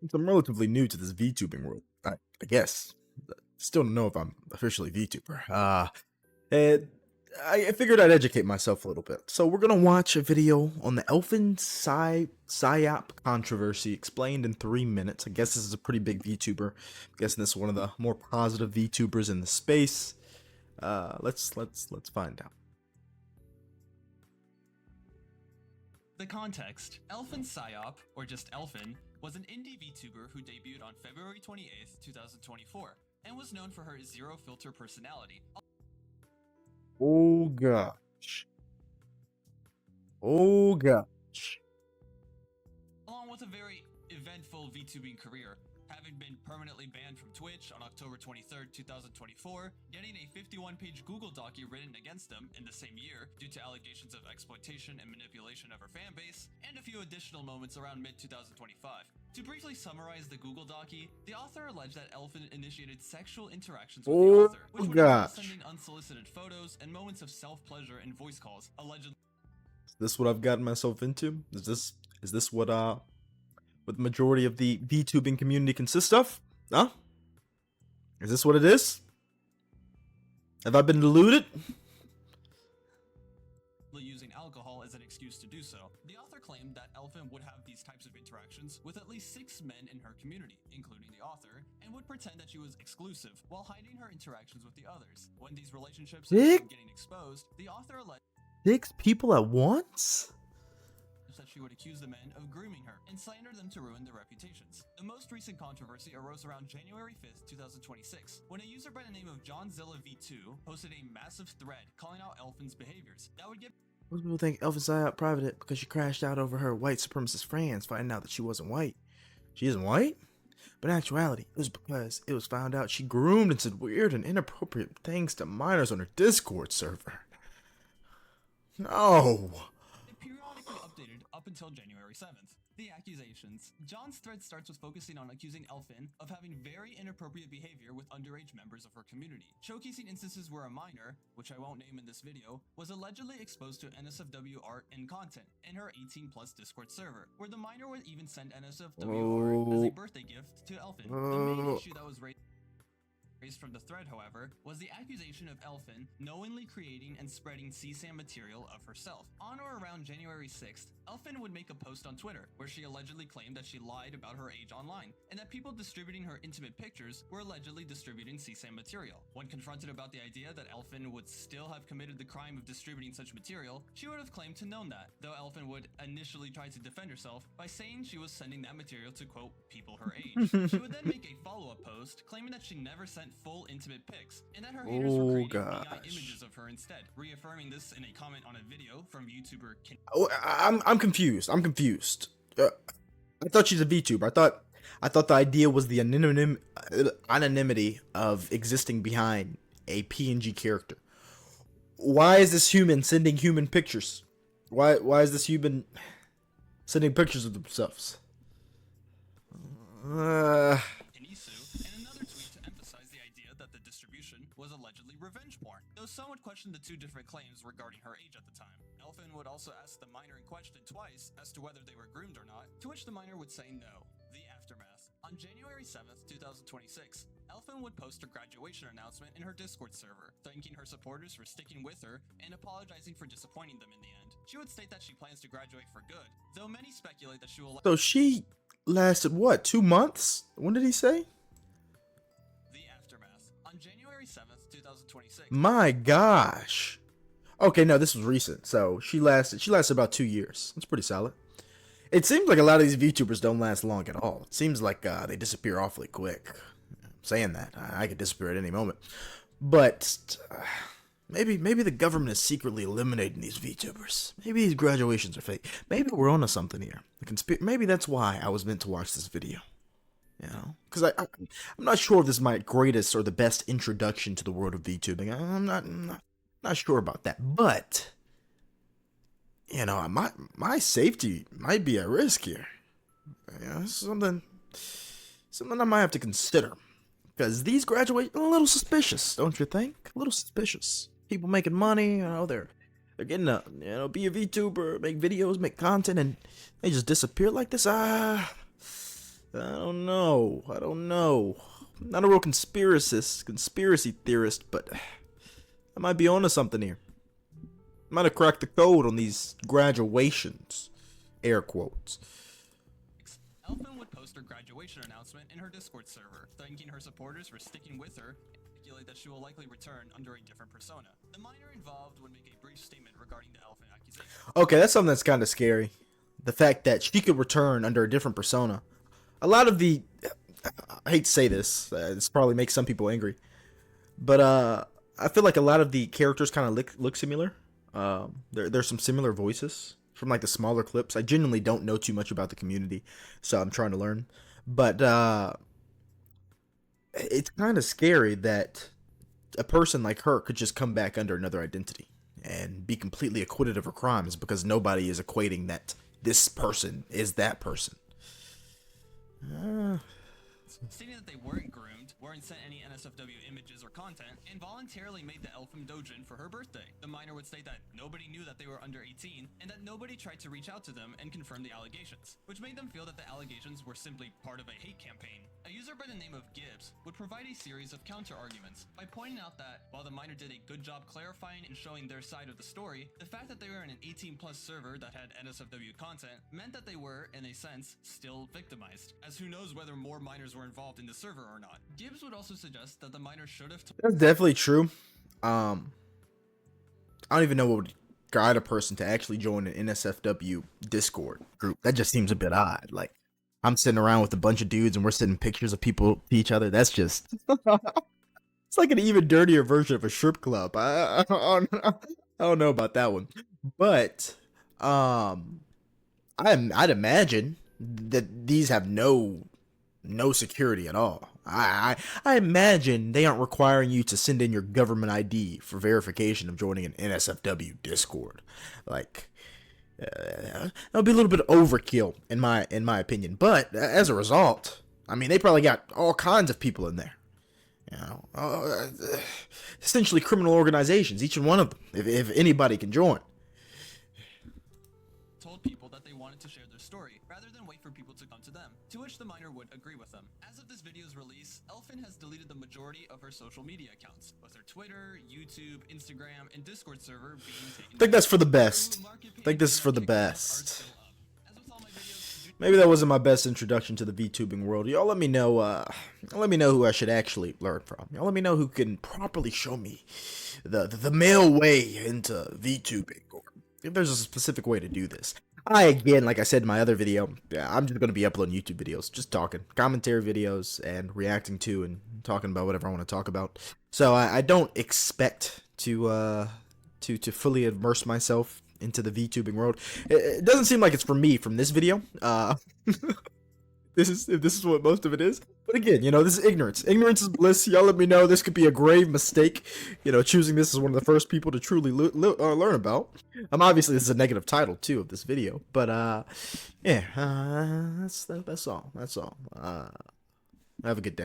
I'm relatively new to this VTubing world. I guess. Still don't know if I'm officially VTuber. And I figured I'd educate myself a little bit. So we're gonna watch a video on the Elfinpsyop controversy explained in 3 minutes. I guess this is a pretty big VTuber. I'm guessing this is one of the more positive VTubers in the space. Let's find out. The context. Elfinpsyop, or just Elfin, was an indie VTuber who debuted on February 28th, 2024, and was known for her zero-filter personality. Oh gosh. Oh gosh. Along with a very eventful VTubing career, having been permanently banned from Twitch on October 23rd, 2024, getting a 51-page Google docu written against them in the same year due to allegations of exploitation and manipulation of her fanbase, and a few additional moments around mid-2025. To briefly summarize the Google docu, the author alleged that Elfin initiated sexual interactions with the author, which would involve sending unsolicited photos and moments of self-pleasure and voice calls, allegedly. Is this what I've gotten myself into? Is this what the majority of the VTubing community consists of? Huh? Is this what it is? Have I been deluded? Using alcohol as an excuse to do so. The author claimed that Elfin would have these types of interactions with at least 6 men in her community, including the author, and would pretend that she was exclusive while hiding her interactions with the others. When these relationships started getting exposed, the author alleged 6 people at once? that she would accuse the men of grooming her and slander them to ruin their reputations. The most recent controversy arose around January 5th, 2026, when a user by the name of JohnZillaV2 posted a massive thread calling out Elfin's behaviors that would get. Most people think Elfinpsyop privated it because she crashed out over her white supremacist friends, finding out that she wasn't white. She isn't white? But in actuality, it was because it was found out she groomed and said weird and inappropriate things to minors on her Discord server. No. Periodically updated up until January 7th. The accusations. John's thread starts with focusing on accusing Elfin of having very inappropriate behavior with underage members of her community, showcasing instances where a minor, which I won't name in this video, was allegedly exposed to NSFW art and content in her 18+ Discord server, where the minor would even send NSFW art as a birthday gift to Elfin. The main issue that was raised from the thread, however, was the accusation of Elfin knowingly creating and spreading CSAM material of herself. On or around January 6th, Elfin would make a post on Twitter where she allegedly claimed that she lied about her age online, and that people distributing her intimate pictures were allegedly distributing CSAM material. When confronted about the idea that Elfin would still have committed the crime of distributing such material, she would have claimed to known that, though Elfin would initially try to defend herself by saying she was sending that material to, quote, people her age. She would then make a follow-up post claiming that she never sent full intimate pics, and that her haters were creating AI images of her instead, reaffirming this in a comment on a video from YouTuber I'm confused. I thought she's a VTuber. I thought the idea was the anonymity of existing behind a PNG character. Why is this human sending human pictures? Why is this human sending pictures of themselves? was allegedly revenge porn, though some would question the 2 different claims regarding her age at the time. Elfin would also ask the minor in question twice as to whether they were groomed or not, to which the minor would say no. The aftermath. On January 7th, 2026, Elfin would post her graduation announcement in her Discord server, thanking her supporters for sticking with her and apologizing for disappointing them in the end. She would state that she plans to graduate for good, though many speculate that she will. So she lasted what, 2 months? When did he say? On January 7th, 2026. My gosh. Okay, no, this was recent. So she lasted about 2 years. That's pretty solid. It seems like a lot of these VTubers don't last long at all. It seems like they disappear awfully quick. I'm saying that, I could disappear at any moment. But maybe the government is secretly eliminating these VTubers. Maybe these graduations are fake. Maybe we're onto something here. Maybe that's why I was meant to watch this video. You know, because I'm not sure if this is my greatest or the best introduction to the world of VTubing. I'm not sure about that, but you know, my safety might be at risk here. You know, something I might have to consider, because these graduates a little suspicious, don't you think? A little suspicious. People making money, you know, they're getting to, you know, be a VTuber, make videos, make content, and they just disappear like this. I don't know. I'm not a real conspiracy theorist, but I might be onto something here. I might have cracked the code on these graduations. Air quotes. Elfin would post her graduation announcement in her Discord server, thanking her supporters for sticking with her, and speculate that she will likely return under a different persona. The minor involved would make a brief statement regarding the Elfin accusation. Okay, that's something that's kind of scary. The fact that she could return under a different persona. A lot of the, I hate to say this probably makes some people angry, but I feel like a lot of the characters kind of look similar. There's some similar voices from like the smaller clips. I genuinely don't know too much about the community, so I'm trying to learn. But it's kind of scary that a person like her could just come back under another identity and be completely acquitted of her crimes because nobody is equating that this person is that person. Stating that they weren't groomed, weren't sent any NSFW images or content, and voluntarily made the Elfin Dojin for her birthday. The minor would state that nobody knew that they were under 18, and that nobody tried to reach out to them and confirm the allegations, which made them feel that the allegations were simply part of a hate campaign. A user by the name of Gibbs would provide a series of counter-arguments by pointing out that, while the minor did a good job clarifying and showing their side of the story, the fact that they were in an 18-plus server that had NSFW content meant that they were, in a sense, still victimized, as who knows whether more minors were involved in the server or not. Gibbs would also suggest that the minor should have That's definitely true. I don't even know what would guide a person to actually join an NSFW Discord group. That just seems a bit odd. Like, I'm sitting around with a bunch of dudes and we're sending pictures of people to each other. That's just it's like an even dirtier version of a strip club. I don't know about that one, but I'd imagine that these have no security at all. I imagine they aren't requiring you to send in your government ID for verification of joining an NSFW Discord. Like, that would be a little bit of overkill in my opinion. But as a result, I mean, they probably got all kinds of people in there. You know, essentially criminal organizations, each and one of them, if anybody can join. Told people that they wanted to share their story, rather than wait for people to come to them, to which the minor would agree with them. As of this video's release, Elfin has deleted the majority of her social media accounts, with her Twitter, YouTube, Instagram, and Discord server being taken. I think that's for the best. I think this is for the best. Maybe that wasn't my best introduction to the VTubing world. Y'all let me know, who I should actually learn from. Y'all let me know who can properly show me the male way into VTubing, or if there's a specific way to do this. Again, like I said in my other video, I'm just going to be uploading YouTube videos, just talking, commentary videos, and reacting to and talking about whatever I want to talk about. So I don't expect to fully immerse myself into the VTubing world. It doesn't seem like it's for me from this video. This is what most of it is. But again, you know, this is ignorance. Ignorance is bliss. Y'all let me know. This could be a grave mistake, you know, choosing this as one of the first people to truly learn about. Obviously, this is a negative title, too, of this video. But, yeah, that's all. That's all. Have a good day.